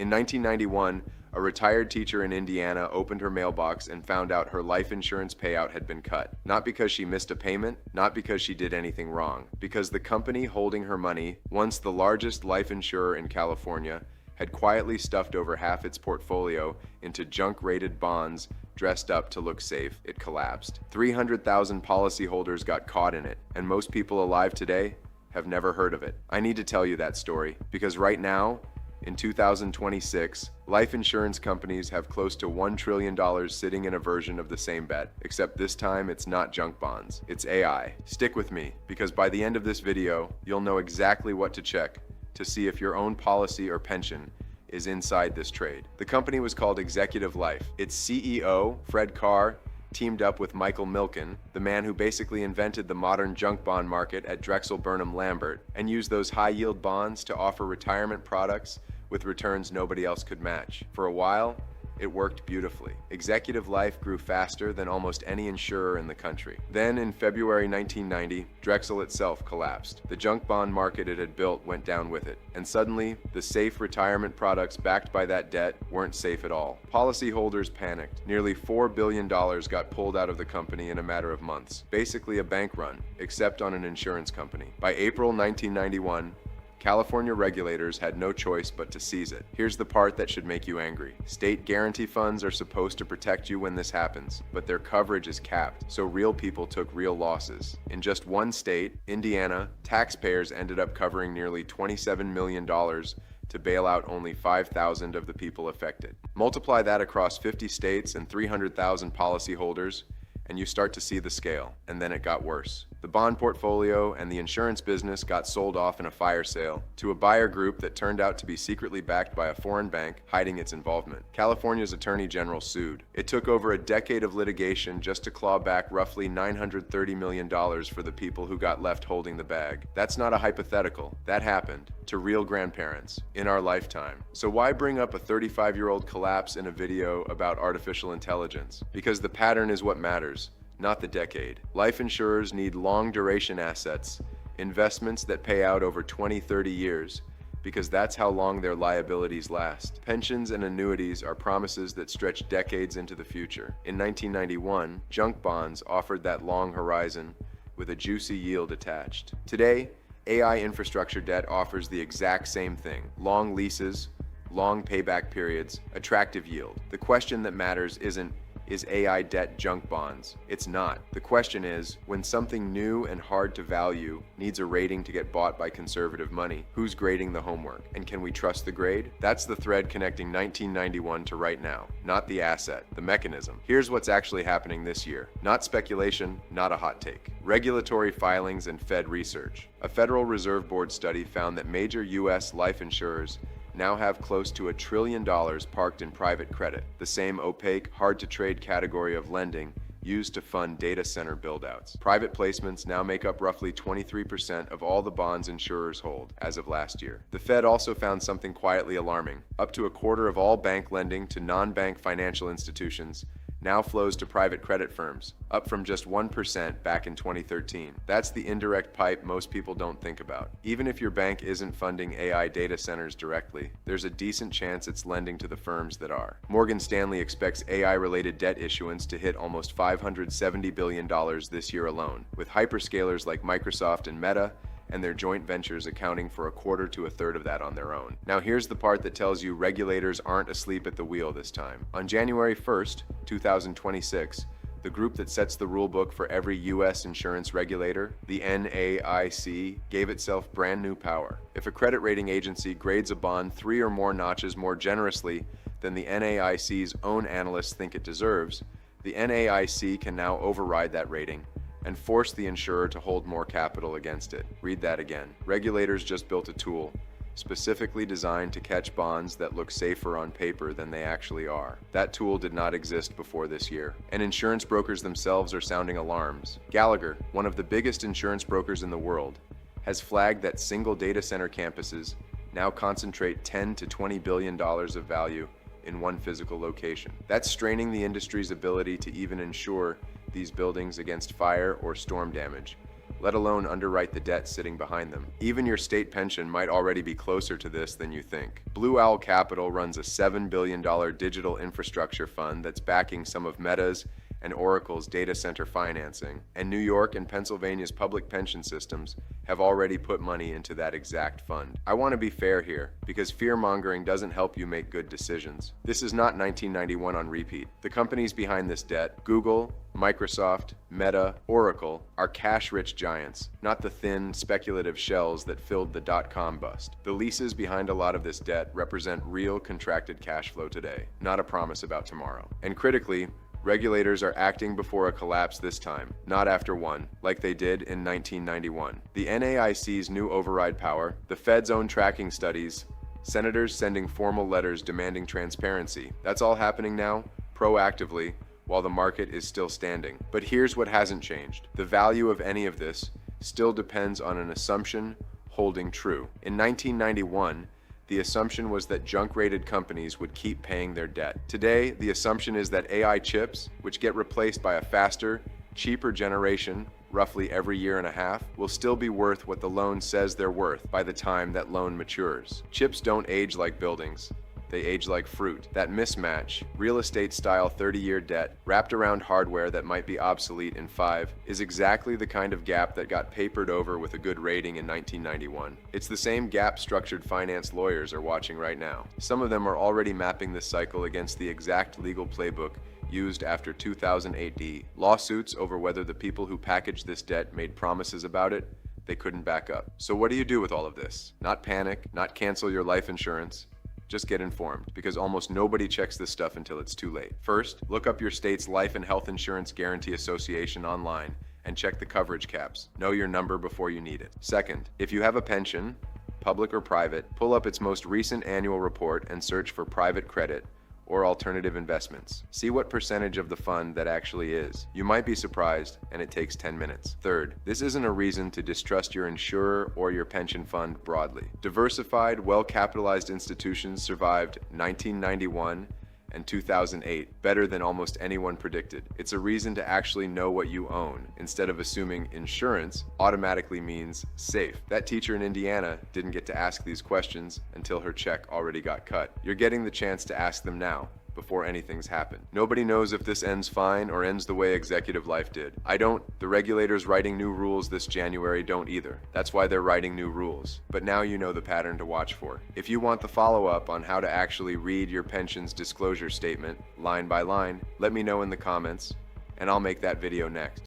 In 1991, a retired teacher in Indiana opened her mailbox and found out her life insurance payout had been cut. Not because she missed a payment, not because she did anything wrong, because the company holding her money, once the largest life insurer in California, had quietly stuffed over half its portfolio into junk-rated bonds dressed up to look safe. It collapsed. 300,000 policyholders got caught in it, and most people alive today have never heard of it. I need to tell you that story, because right now, in 2026, life insurance companies have close to $1 trillion sitting in a version of the same bet, except this time it's not junk bonds, it's AI. Stick with me, because by the end of this video, you'll know exactly what to check to see if your own policy or pension is inside this trade. The company was called Executive Life. Its CEO, Fred Carr, teamed up with Michael Milken, the man who basically invented the modern junk bond market at Drexel Burnham Lambert, and used those high-yield bonds to offer retirement products with returns nobody else could match. For a while, it worked beautifully. Executive Life grew faster than almost any insurer in the country. Then, in February 1990, Drexel itself collapsed. The junk bond market it had built went down with it, and suddenly, the safe retirement products backed by that debt weren't safe at all. Policyholders panicked. Nearly $4 billion got pulled out of the company in a matter of months. Basically a bank run, except on an insurance company. By April 1991, California regulators had no choice but to seize it. Here's the part that should make you angry. State guarantee funds are supposed to protect you when this happens, but their coverage is capped, so real people took real losses. In just one state, Indiana, taxpayers ended up covering nearly $27 million to bail out only 5,000 of the people affected. Multiply that across 50 states and 300,000 policyholders, and you start to see the scale. And then it got worse. The bond portfolio and the insurance business got sold off in a fire sale to a buyer group that turned out to be secretly backed by a foreign bank hiding its involvement. California's Attorney General sued. It took over a decade of litigation just to claw back roughly $930 million for the people who got left holding the bag. That's not a hypothetical. That happened to real grandparents in our lifetime. So why bring up a 35-year-old collapse in a video about artificial intelligence? Because the pattern is what matters, not the decade. Life insurers need long-duration assets, investments that pay out over 20-30 years, because that's how long their liabilities last. Pensions and annuities are promises that stretch decades into the future. In 1991, junk bonds offered that long horizon with a juicy yield attached. Today, AI infrastructure debt offers the exact same thing. Long leases, long payback periods, attractive yield. The question that matters isn't, is AI debt junk bonds? It's not. The question is, when something new and hard to value needs a rating to get bought by conservative money, who's grading the homework? And can we trust the grade? That's the thread connecting 1991 to right now. Not the asset, the mechanism. Here's what's actually happening this year. Not speculation, not a hot take. Regulatory filings and Fed research. A Federal Reserve Board study found that major U.S. life insurers now have close to $1 trillion parked in private credit, the same opaque, hard-to-trade category of lending used to fund data center buildouts. Private placements now make up roughly 23% of all the bonds insurers hold, as of last year. The Fed also found something quietly alarming. Up to a quarter of all bank lending to non-bank financial institutions now flows to private credit firms, up from just 1% back in 2013. That's the indirect pipe most people don't think about. Even if your bank isn't funding AI data centers directly, there's a decent chance it's lending to the firms that are. Morgan Stanley expects AI-related debt issuance to hit almost $570 billion this year alone, with hyperscalers like Microsoft and Meta and their joint ventures accounting for a quarter to a third of that on their own. Now here's the part that tells you regulators aren't asleep at the wheel this time. On January 1st, 2026, the group that sets the rulebook for every U.S. insurance regulator, the NAIC, gave itself brand new power. If a credit rating agency grades a bond 3 or more notches more generously than the NAIC's own analysts think it deserves, the NAIC can now override that rating and force the insurer to hold more capital against it. Read that again. Regulators just built a tool specifically designed to catch bonds that look safer on paper than they actually are. That tool did not exist before this year, and insurance brokers themselves are sounding alarms. Gallagher, one of the biggest insurance brokers in the world, has flagged that single data center campuses now concentrate $10 to $20 billion of value in one physical location. That's straining the industry's ability to even insure these buildings against fire or storm damage, let alone underwrite the debt sitting behind them. Even your state pension might already be closer to this than you think. Blue Owl Capital runs a $7 billion digital infrastructure fund that's backing some of Meta's and Oracle's data center financing, and New York and Pennsylvania's public pension systems have already put money into that exact fund. I want to be fair here, because fear-mongering doesn't help you make good decisions. This is not 1991 on repeat. The companies behind this debt, Google, Microsoft, Meta, Oracle, are cash-rich giants, not the thin, speculative shells that filled the dot-com bust. The leases behind a lot of this debt represent real contracted cash flow today, not a promise about tomorrow. And critically, regulators are acting before a collapse this time, not after one, like they did in 1991. The NAIC's new override power, the Fed's own tracking studies, senators sending formal letters demanding transparency. That's all happening now, proactively, while the market is still standing. But here's what hasn't changed. The value of any of this still depends on an assumption holding true. In 1991, the assumption was that junk-rated companies would keep paying their debt. Today, the assumption is that AI chips, which get replaced by a faster, cheaper generation roughly every year and a half, will still be worth what the loan says they're worth by the time that loan matures. Chips don't age like buildings. They age like fruit. That mismatch, real estate-style 30-year debt wrapped around hardware that might be obsolete in 5, is exactly the kind of gap that got papered over with a good rating in 1991. It's the same gap structured finance lawyers are watching right now. Some of them are already mapping this cycle against the exact legal playbook used after 2008 lawsuits over whether the people who packaged this debt made promises about it they couldn't back up. So what do you do with all of this? Not panic, not cancel your life insurance. Just get informed, because almost nobody checks this stuff until it's too late. First, look up your state's Life and Health Insurance Guarantee Association online and check the coverage caps. Know your number before you need it. Second, if you have a pension, public or private, pull up its most recent annual report and search for private credit or alternative investments. See what percentage of the fund that actually is. You might be surprised, and it takes 10 minutes. Third, this isn't a reason to distrust your insurer or your pension fund broadly. Diversified, well-capitalized institutions survived 1991 and 2008 better than almost anyone predicted. It's a reason to actually know what you own, instead of assuming insurance automatically means safe. That teacher in Indiana didn't get to ask these questions until her check already got cut. You're getting the chance to ask them now, before anything's happened. Nobody knows if this ends fine or ends the way executive life did. I don't. The regulators writing new rules this January don't either. That's why they're writing new rules. But now you know the pattern to watch for. If you want the follow-up on how to actually read your pension's disclosure statement line by line, let me know in the comments, and I'll make that video next.